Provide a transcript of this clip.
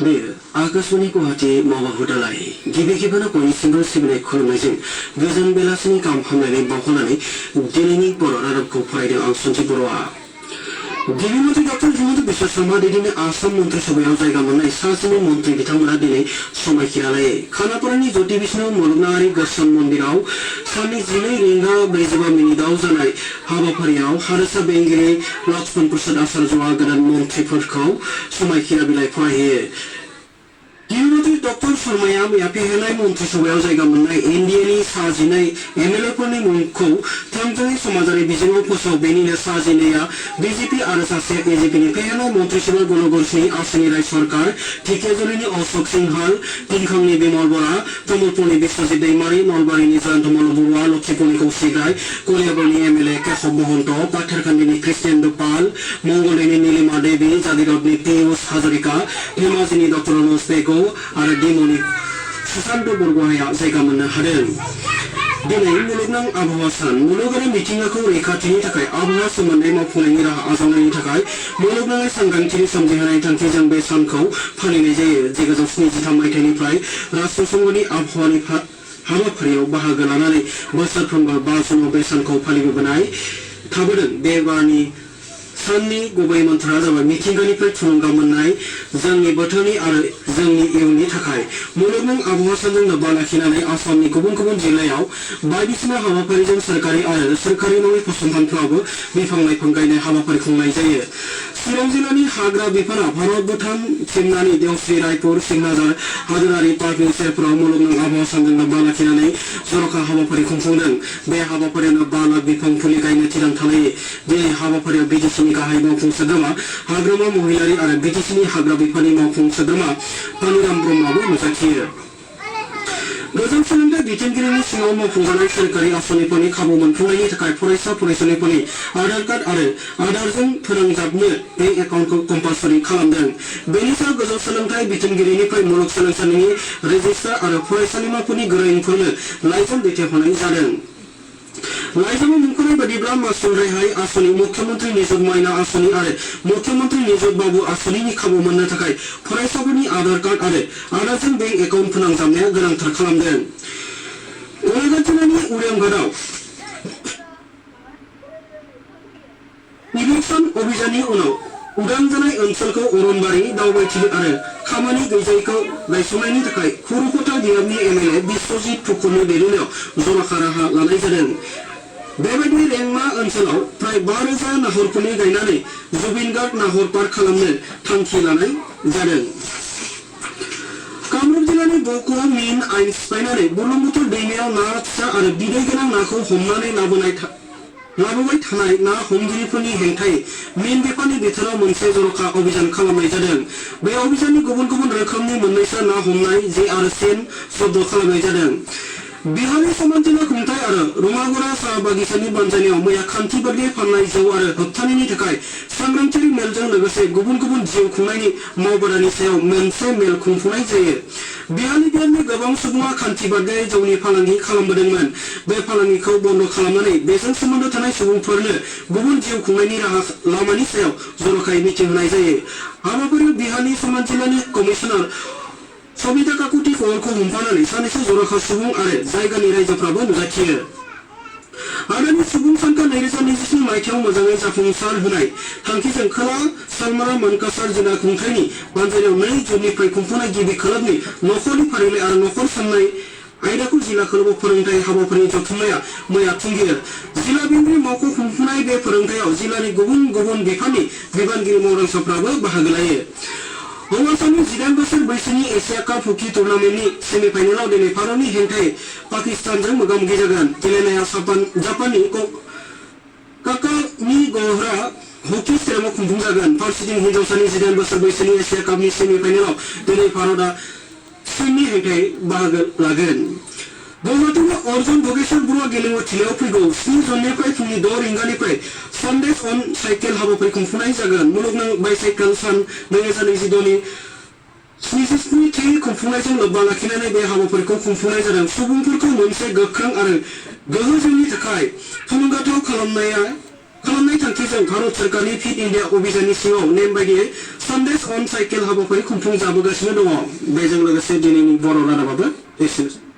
बेयो आकाशवाणी गुवाहाटी मावबादालाय गिबि खेबनो बयनिसिमबो सिबिनाय खुलुमनायजों गोजोन बेलासिनि गाहाम हामलायनाय बावहरनानै दिनैनि बर' रादाबखौ फरायदों आं सन्जि बर'आ। गिबि मन्त्रि डक्टर हिमन्त बिश्व शर्मा दैदेननाय आसाम मन्त्रिसभायाव जायगा मोननाय सासेनि मन्त्रि बिथांमोना दिनै समायखिरा लायो। खानापारानि ज्योति विष्णु मुलुगनाङारि गोसोम मन्दिराव साननि 12:45 जानाय हाबाफारियाव हादोरसा बेंगिरि लक्ष्मण प्रसाद आचार्यआ गोदान मन्थ्रिफोरखौ समायखिरा बिलाइ फरायहोयो। गिबिमन्त्रि डक्टर शर्माया मैया फेहेरनाय मन्त्रिसभायाव जायगा मोननाय एनडिएनि सा 12 एमएलएफोरनि मुंखौ थोंजोङै समाजारि बिजोङाव फोसाव। बेनिनो सा 12आ बिजेपि आरो सासे एजेपिनि फेहेरनाय मन्त्रिसभा गणगर्षनि आसामनि राय सरकार, ढेकियाजुलिनि अशोक सिंहाल, टिंखांनि बिमल बरा, तामुलपुरनि बिश्वजित दैमारी, नलबारिनि जयन्त मल्ल बरुवा, लक्षिपुरनि कौशिक राय, कलियाबरनि एमएलए केशव महन्त, पाथेरखान्दिनि क्रिस्टियान पाल, मंगलदैनि नीलिमा देवी, जागिरदनि पियुष हाजरिका, धेमाजिनि डक्टर अनुज बेगौ आरो दिमनि सुशान्त बरग'हाया जायगा मोननो हादों। दिनै मुलुगनां आबहावा सान। मुलुगारि मिथिंगाखौ रैखाथिनि थाखाय आबहावा सोमोन्दै मावफुंनायनि राहा आजावनायनि थाखाय मुलुगनाङै सांग्रांथि सोमजिहोनायनि थांखिजों बे सानखौ फालिनाय जायो। 1973 मायथाइनिफ्राय राष्ट्रसंघनि आबहावानि हाबाफारियाव बाहागो लानानै बोसोरफ्रोमबो 5 जुनाव बे सानखौ फालिबोनाय थाबोदों। बे बारनि साननि गुबै मन्त्रआ जाबाय मिथिंगानिफ्राय थुलुंगा मोननाय, जोंनि बोथोरनि आरो जोंनि इयुननि थाखाय। मुलुगनां आबहावा सानजों लोब्बा लाखिनानै आसामनि गुबुन गुबुन जिल्लायाव बायदिसिना हाबाफारिजों सोरखारि आरो सोरखारि नङि फसंथानफोरावबो बिफां लाइफां गायनाय हाबाफारि खुंनाय जायो। चिरां जिल्लानि हाग्रा बिफाना भारत भुटान सिमनानि देवस्रि रायपुर सिंनाजार हादोरारि पार्कनि सेरफोराव मुलुगनां आबहावा सानजों लोब्बा लाखिनानै जर'खा हाबाफारि खुंफुंदों। बे हाबाफारियावनो 5 लाख बिफां फुलि गायनो थिरांथा लायो। दिनै हाबाफारियाव बिटिसिनि गाहाय मावफुं सोद्रोमा हाग्रामा महिलारि आरो बिटिसिनि हाग्रा बिफाननि मावफुं सोद्रोमा पानिराम ब्रह्मआबो नुजाथियो। गोजौ सोलोंथाइ बिथोनगिरिनि सिङाव मावफुंजानाय सोरखारि आसनिफोरनि खाबु मोनफुंनायनि थाखाय फरायसा फरायसुलिफोरनि आधार कार्ड आरो आधारजों फोनांजाबनो बेंक एकाउन्टखौ कम्पालसरि खालामदों। बेनि सायाव गोजौ सोलोंथाइ बिथोनगिरिनिफ्राय मुलुगसोलोंसालिनि रेजिस्ट्रार आरो फरायसालिमाफोरनि गोरोंफोरनो लाइजाम दैथायहरनाय जादों। लाइजामाव मुंख'नाय बादिब्ला मासुल रेहाय आसनि, मुख्यमन्त्रि निजुत माइना आसनि आरो मुख्यमन्त्रि निजुत बाबु आसनिनि खाबु मोननो थाखाय फरायसाफोरनि आधार कार्ड आरो आधारजों बेंक एकाउन्ट फोनांजाबनाया गोनांथार खालामदों। गलाघाट जिल्लानि उरियामघाटआव इलेक्सन अभियाननि उनाव उदां जानाय ओनसोलखौ अरनबारि, दावबायथिलि आरो खामानि गैजायैखौ गायसननायनि थाखाय खुरुखथा बियाबनि एमएलए बिश्वजित ठाकुरनि दैदेननायाव जर'खा राहा लानाय जादों। बेबायदि रेंमा ओनसोलाव प्राय 5,000 नाहर फुलि गायनानै जुबिन गार्ड नाहर पार्क खालामनो थांखि लानाय जादों। कामरुप जिल्लानि बक'आव मिन आइन सिफायनानै बुरलुंबुथुर दैमायाव ना फिसा आरो बिदै गोनां नाखौ हमनानै लाबोबाय थानाय ना हमगिरिफोरनि हेंथायै मिन बिफाननि बिथोराव मोनसे जर'खा अभियान खालामनाय जादों। बे अभियाननि गुबुन गुबुन रोखोमनि मोननैसो ना हमनाय जे आरो सेन जब्द खालामनाय जादों। बिहारनि समान जिल्ला खुंथाय आरो रङागरा साहा बागिचानि बानजायनायाव मैया खान्थि बादियै फाननाय जौ आरो होबथानायनि थाखाय सांग्रांथि मेलजों लोगोसे गुबुन गुबुन जिउ खुंनायनि मावबादानि सायाव मोनसे मेल खुंफुंनाय जायो। बिहारनि गोबां सुबुङा खान्थि बादियै जौनि फालांगि खालामबोदोंमोन। बे फालांगिखौ बन्द खालामनानै बेजों सोमोन्दो थानाय सुबुंफोरनो गुबुन जिउ खुंनायनि राहा लामानि सायाव जर'खायै मिथिं होनाय जायो। हाबाफारियाव बिहारनि समान जिल्लानि कमिशनार सबिता काकुति कौरखौ हमफानानै सानैसो जर'खा सुबुं आरो जायगानि रायजोफ्राबो नुजाथियो। आदानि सुबुं सानखो 2027 मायथाइयाव मोजाङै जाफुंसार होनाय थांखिजों खोला सालमारा मानकासार जिल्ला खुंथायनि बानजायनायाव 2 जुननिफ्राय खुंफुंनाय गिबि खोलोबनि नखरनि फारिलाइ आरो नखर सामलाय आयदाखौ जिल्ला खोलोबाव फोरोंथाय हाबाफारिनि जथुम्माया मैया खुंगियो। जिल्ला बेंगिरि मावख' खुंफुंनाय बे फोरोंथायाव जिल्लानि गुबुन गुबुन बिफाननि बिबानगिरि मावदांसाफ्राबो बाहागो लायो। हौवासानि 18 बोसोर बैसोनि एशिया काप हकी टुर्नामेन्टनि सेमिफाइनालाव दिनै भारतनि हेंथायै पाकिस्तानजों मोगा-मोगि जागोन। गेलेनाया जापाननि काकामिगहरा हकी स्टेडियामाव खुंफुंजागोन। फारसेथिं हिनजावसानि 18 बोसोर बैसोनि एशिया कापनि सेमिफाइनालाव दिनै भारतआ स्पेननि हेंथायै बाहागो लागोन। गुवाहाटीनि अर्जुन भगेश्वर बरुवा गेलेमु थिलियाव फैगौ 7 जुननिफ्राय फुंनि 6 रिंगानिफ्राय सानडेज अन साइकेल हाबाफारि खुंफुंनाय जागोन। मुलुगनां बाइसाइकेल सान 2026 नि 77थि खुंफुंनायजों लोब्बा लाखिनानै बे हाबाफारिखौ खुंफुंनाय जादों। सुबुंफोरखौ मोनसे गोख्रों आरो गोहो जिउनि थाखाय थुलुंगाथाव खालामनो खालामनाय थांखिजों भारत सरकारनि फिट इन्डिया अभियाननि सिङाव नेम बायदियै सन्देश अन साइकेल हाबाफारि खुंफुंजाबोगासिनो दङ। बेजों लोगोसे दिनैनि बर' रादाबाबो एसेनोसै।